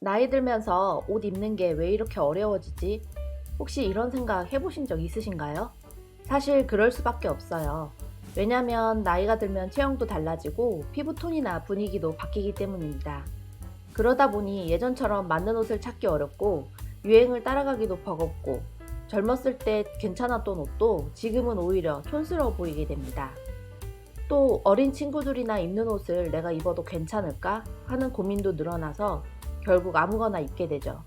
나이 들면서 옷 입는 게 왜 이렇게 어려워지지? 혹시 이런 생각 해보신 적 있으신가요? 사실 그럴 수밖에 없어요. 왜냐면 나이가 들면 체형도 달라지고 피부톤이나 분위기도 바뀌기 때문입니다. 그러다 보니 예전처럼 맞는 옷을 찾기 어렵고 유행을 따라가기도 버겁고 젊었을 때 괜찮았던 옷도 지금은 오히려 촌스러워 보이게 됩니다. 또 어린 친구들이나 입는 옷을 내가 입어도 괜찮을까 하는 고민도 늘어나서 결국 아무거나 입게 되죠.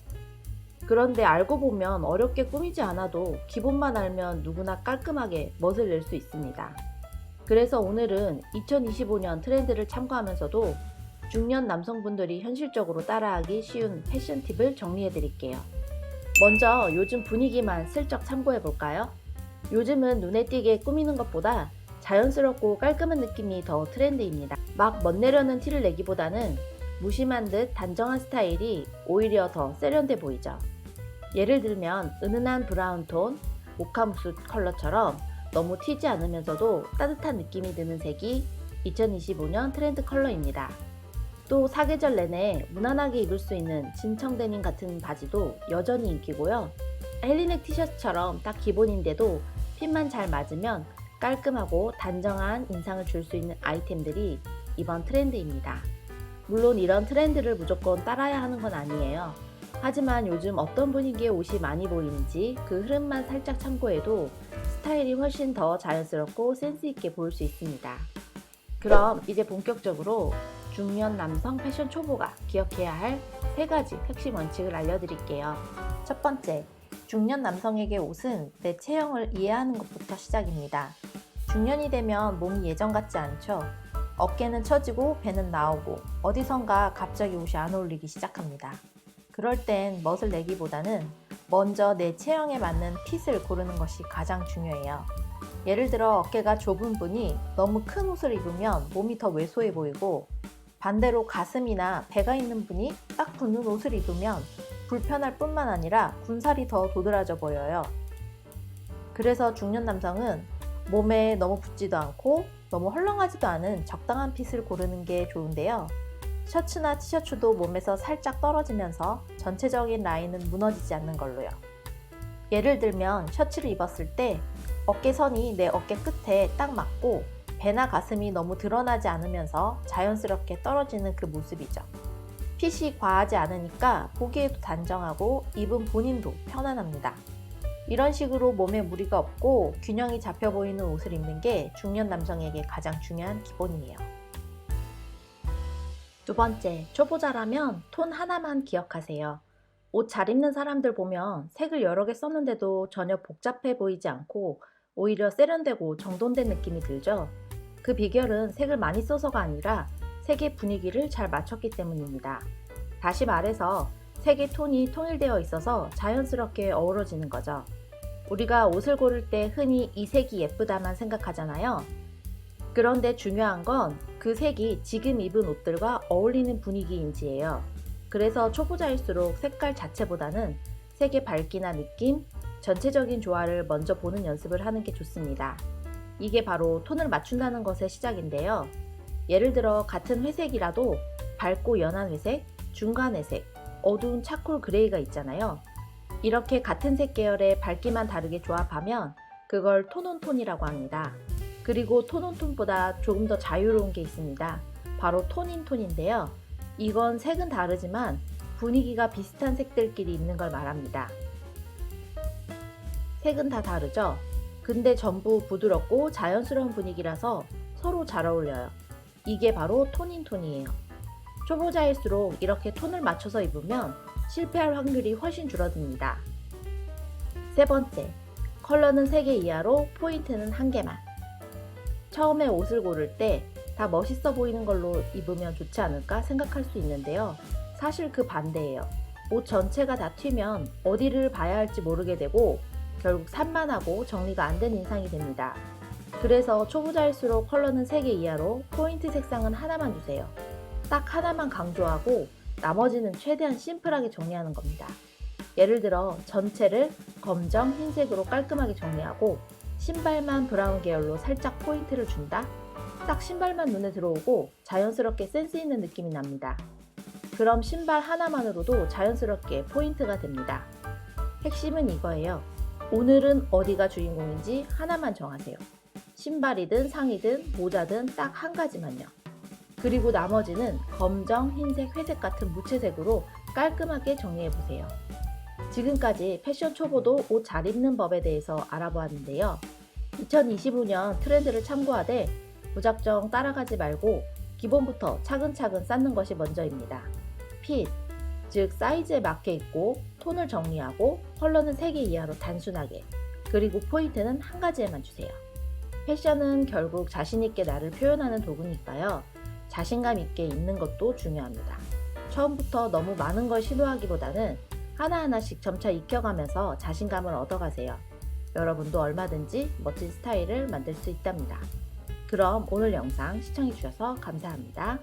그런데 알고 보면 어렵게 꾸미지 않아도 기본만 알면 누구나 깔끔하게 멋을 낼 수 있습니다. 그래서 오늘은 2025년 트렌드를 참고하면서도 중년 남성분들이 현실적으로 따라하기 쉬운 패션 팁을 정리해 드릴게요. 먼저 요즘 분위기만 슬쩍 참고해 볼까요? 요즘은 눈에 띄게 꾸미는 것보다 자연스럽고 깔끔한 느낌이 더 트렌드입니다. 막 멋내려는 티를 내기보다는 무심한 듯 단정한 스타일이 오히려 더 세련돼 보이죠. 예를 들면 은은한 브라운 톤, 모카무스 컬러처럼 너무 튀지 않으면서도 따뜻한 느낌이 드는 색이 2025년 트렌드 컬러입니다. 또 사계절 내내 무난하게 입을 수 있는 진청 데님 같은 바지도 여전히 인기고요. 헬리넥 티셔츠처럼 딱 기본인데도 핏만 잘 맞으면 깔끔하고 단정한 인상을 줄 수 있는 아이템들이 이번 트렌드입니다. 물론 이런 트렌드를 무조건 따라야 하는 건 아니에요. 하지만 요즘 어떤 분위기의 옷이 많이 보이는지 그 흐름만 살짝 참고해도 스타일이 훨씬 더 자연스럽고 센스 있게 보일 수 있습니다. 그럼 이제 본격적으로 중년 남성 패션 초보가 기억해야 할 3가지 핵심 원칙을 알려드릴게요. 첫 번째, 중년 남성에게 옷은 내 체형을 이해하는 것부터 시작입니다. 중년이 되면 몸이 예전 같지 않죠? 어깨는 처지고 배는 나오고 어디선가 갑자기 옷이 안 어울리기 시작합니다. 그럴 땐 멋을 내기보다는 먼저 내 체형에 맞는 핏을 고르는 것이 가장 중요해요. 예를 들어 어깨가 좁은 분이 너무 큰 옷을 입으면 몸이 더 왜소해 보이고, 반대로 가슴이나 배가 있는 분이 딱 붙는 옷을 입으면 불편할 뿐만 아니라 군살이 더 도드라져 보여요. 그래서 중년 남성은 몸에 너무 붙지도 않고 너무 헐렁하지도 않은 적당한 핏을 고르는 게 좋은데요. 셔츠나 티셔츠도 몸에서 살짝 떨어지면서 전체적인 라인은 무너지지 않는 걸로요. 예를 들면 셔츠를 입었을 때 어깨선이 내 어깨 끝에 딱 맞고 배나 가슴이 너무 드러나지 않으면서 자연스럽게 떨어지는 그 모습이죠. 핏이 과하지 않으니까 보기에도 단정하고 입은 본인도 편안합니다. 이런 식으로 몸에 무리가 없고 균형이 잡혀 보이는 옷을 입는 게 중년 남성에게 가장 중요한 기본이에요. 두 번째, 초보자라면 톤 하나만 기억하세요. 옷 잘 입는 사람들 보면 색을 여러 개 썼는데도 전혀 복잡해 보이지 않고 오히려 세련되고 정돈된 느낌이 들죠. 그 비결은 색을 많이 써서가 아니라 색의 분위기를 잘 맞췄기 때문입니다. 다시 말해서 색의 톤이 통일되어 있어서 자연스럽게 어우러지는 거죠. 우리가 옷을 고를 때 흔히 이 색이 예쁘다만 생각하잖아요. 그런데 중요한 건 그 색이 지금 입은 옷들과 어울리는 분위기인지예요. 그래서 초보자일수록 색깔 자체보다는 색의 밝기나 느낌, 전체적인 조화를 먼저 보는 연습을 하는 게 좋습니다. 이게 바로 톤을 맞춘다는 것의 시작인데요. 예를 들어 같은 회색이라도 밝고 연한 회색, 중간 회색, 어두운 차콜 그레이가 있잖아요. 이렇게 같은 색 계열의 밝기만 다르게 조합하면 그걸 톤온톤이라고 합니다. 그리고 톤온톤보다 조금 더 자유로운 게 있습니다. 바로 톤인톤인데요. 이건 색은 다르지만 분위기가 비슷한 색들끼리 있는 걸 말합니다. 색은 다 다르죠? 근데 전부 부드럽고 자연스러운 분위기라서 서로 잘 어울려요. 이게 바로 톤인톤이에요. 초보자일수록 이렇게 톤을 맞춰서 입으면 실패할 확률이 훨씬 줄어듭니다. 세 번째, 컬러는 3개 이하로 포인트는 1개만. 처음에 옷을 고를 때 다 멋있어 보이는 걸로 입으면 좋지 않을까 생각할 수 있는데요. 사실 그 반대예요. 옷 전체가 다 튀면 어디를 봐야 할지 모르게 되고 결국 산만하고 정리가 안 된 인상이 됩니다. 그래서 초보자일수록 컬러는 3개 이하로 포인트 색상은 하나만 주세요. 딱 하나만 강조하고 나머지는 최대한 심플하게 정리하는 겁니다. 예를 들어 전체를 검정, 흰색으로 깔끔하게 정리하고 신발만 브라운 계열로 살짝 포인트를 준다? 딱 신발만 눈에 들어오고 자연스럽게 센스 있는 느낌이 납니다. 그럼 신발 하나만으로도 자연스럽게 포인트가 됩니다. 핵심은 이거예요. 오늘은 어디가 주인공인지 하나만 정하세요. 신발이든 상의든 모자든 딱 한 가지만요. 그리고 나머지는 검정, 흰색, 회색 같은 무채색으로 깔끔하게 정리해보세요. 지금까지 패션 초보도 옷 잘 입는 법에 대해서 알아보았는데요. 2025년 트렌드를 참고하되 무작정 따라가지 말고 기본부터 차근차근 쌓는 것이 먼저입니다. 핏, 즉 사이즈에 맞게 입고 톤을 정리하고 컬러는 3개 이하로 단순하게, 그리고 포인트는 한 가지에만 주세요. 패션은 결국 자신있게 나를 표현하는 도구니까요. 자신감 있게 입는 것도 중요합니다. 처음부터 너무 많은 걸 시도하기보다는 하나하나씩 점차 익혀가면서 자신감을 얻어가세요. 여러분도 얼마든지 멋진 스타일을 만들 수 있답니다. 그럼 오늘 영상 시청해주셔서 감사합니다.